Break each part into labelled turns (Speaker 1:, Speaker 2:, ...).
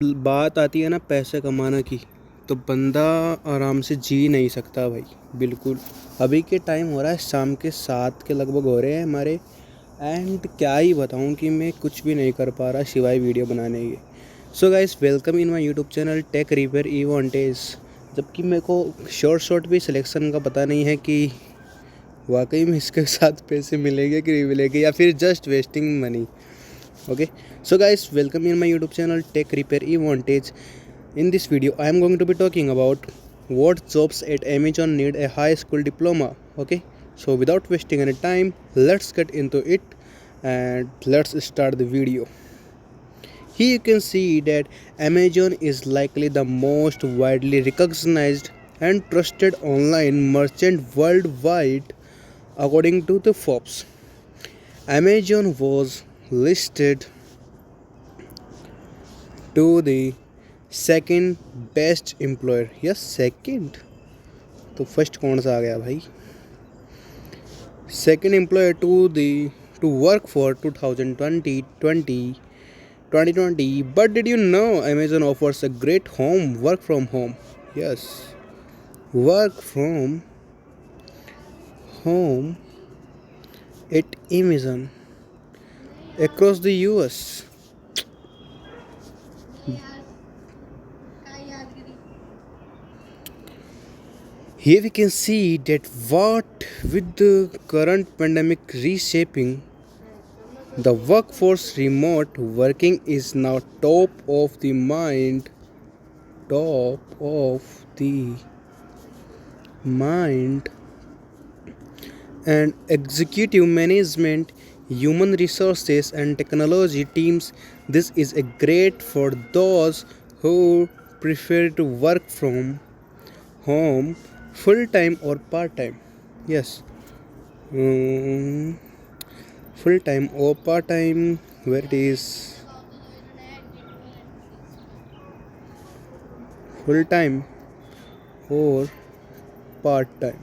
Speaker 1: बात आती है ना पैसे कमाने की, तो बंदा आराम से जी नहीं सकता भाई। बिल्कुल। अभी के टाइम हो रहा है शाम के 7 के लगभग हो रहे हैं हमारे। एंड क्या ही बताऊं कि मैं कुछ भी नहीं कर पा रहा सिवाय वीडियो बनाने के। So guys, welcome in my YouTube channel tech repair eVantage। जबकि मेरे को शॉर्ट भी सिलेक्शन का पता नहीं है कि वाकई में इसके साथ पैसे मिलेंगे कि नहीं मिलेंगे, या फिर just wasting money. Okay, so guys, welcome in my YouTube channel Tech Repair eVantage. In this video I am going to be talking about what jobs at Amazon need a high school diploma. Okay, so without wasting any time, let's get into it and let's start the video. Here you can see that Amazon is likely the most widely recognized and trusted online merchant worldwide according to the Forbes. Amazon was listed to the second best employer. Yes, second. तो first कौन सा आ गया भाई? Second employer to work for 2020. But did you know Amazon offers a great work from home? Yes, work from home at Amazon across the US. Here we can see that what with the current pandemic reshaping the workforce, remote working is now top of the mind, and executive management, human resources and technology teams. This is a great for those who prefer to work from home full time or part time. Yes. Full time or part time, where it is full time or part time.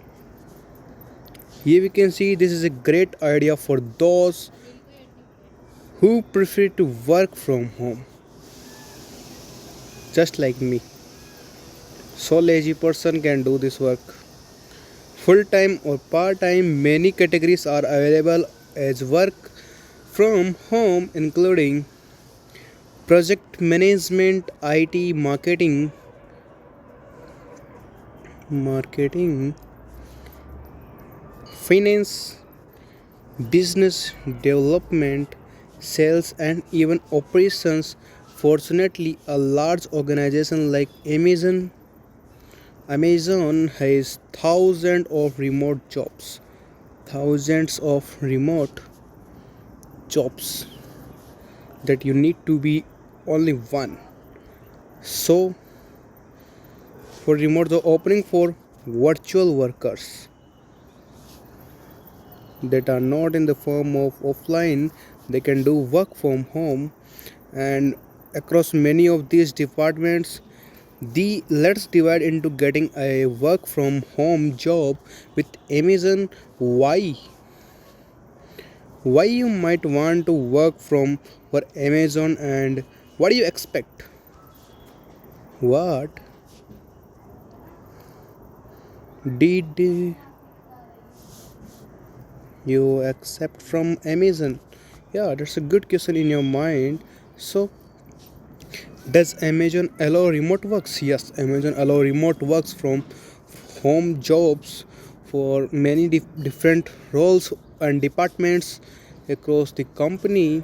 Speaker 1: Here we can see this is a great idea for those who prefer to work from home, just like me. So lazy person can do this work. Full time or part time, many categories are available as work from home, including project management, IT, marketing, finance, business development, sales, and even operations. Fortunately, a large organization like Amazon has thousands of remote jobs that you need to be only one. So, for remote, the opening for virtual workers that are not in the form of offline, they can do work from home. And across many of these departments, let's divide into getting a work from home job with Amazon. Why you might want to work from for Amazon, and what do you expect? What did you accept from Amazon? Yeah, that's a good question in your mind. So, does Amazon allow remote works? Yes, Amazon allow remote works from home jobs for many different roles and departments across the company.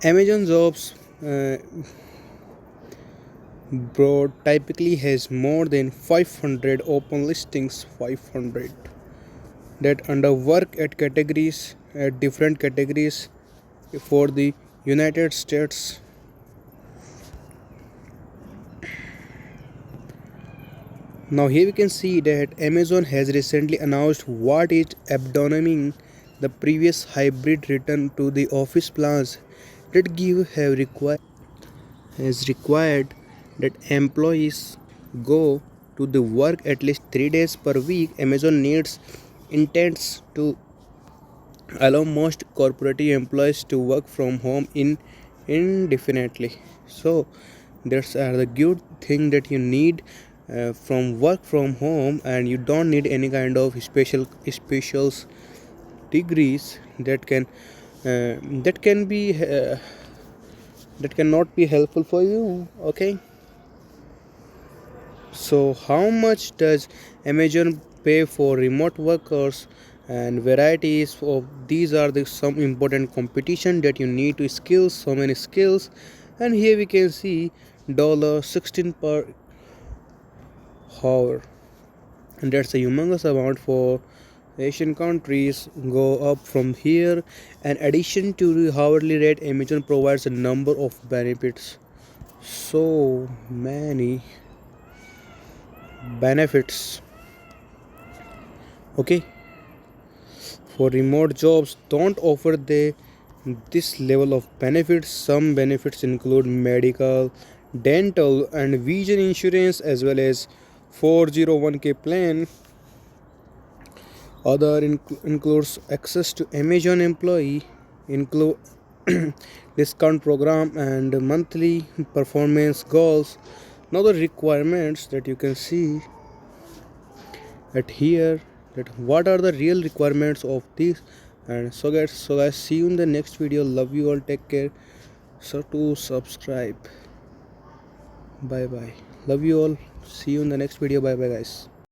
Speaker 1: Amazon jobs broad typically has more than 500 open listings, 500 that under work at different categories for the United States. Now here we can see that Amazon has recently announced what is abandoning the previous hybrid return to the office plans that has required that employees go to the work at least 3 days per week. Amazon intends to allow most corporate employees to work from home indefinitely. So that's the good thing that you need from work from home, and you don't need any kind of specials degrees that can be that cannot be helpful for you. Okay, so how much does Amazon pay for remote workers? And varieties of these are the some important competition that you need to skills, so many skills. And here we can see $16 per hour, and that's a humongous amount for Asian countries. Go up from here. In addition to the hourly rate, Amazon provides a number of benefits, so many benefits. Okay, for remote jobs don't offer this level of benefits. Some benefits include medical, dental, and vision insurance, as well as 401k plan. Other includes access to Amazon employee include discount program and monthly performance goals. Now the requirements that you can see at here, that what are the real requirements of this. And so guys, see you in the next video. Love you all, take care. So to subscribe. Bye bye. Love you all. See you in the next video. Bye bye guys.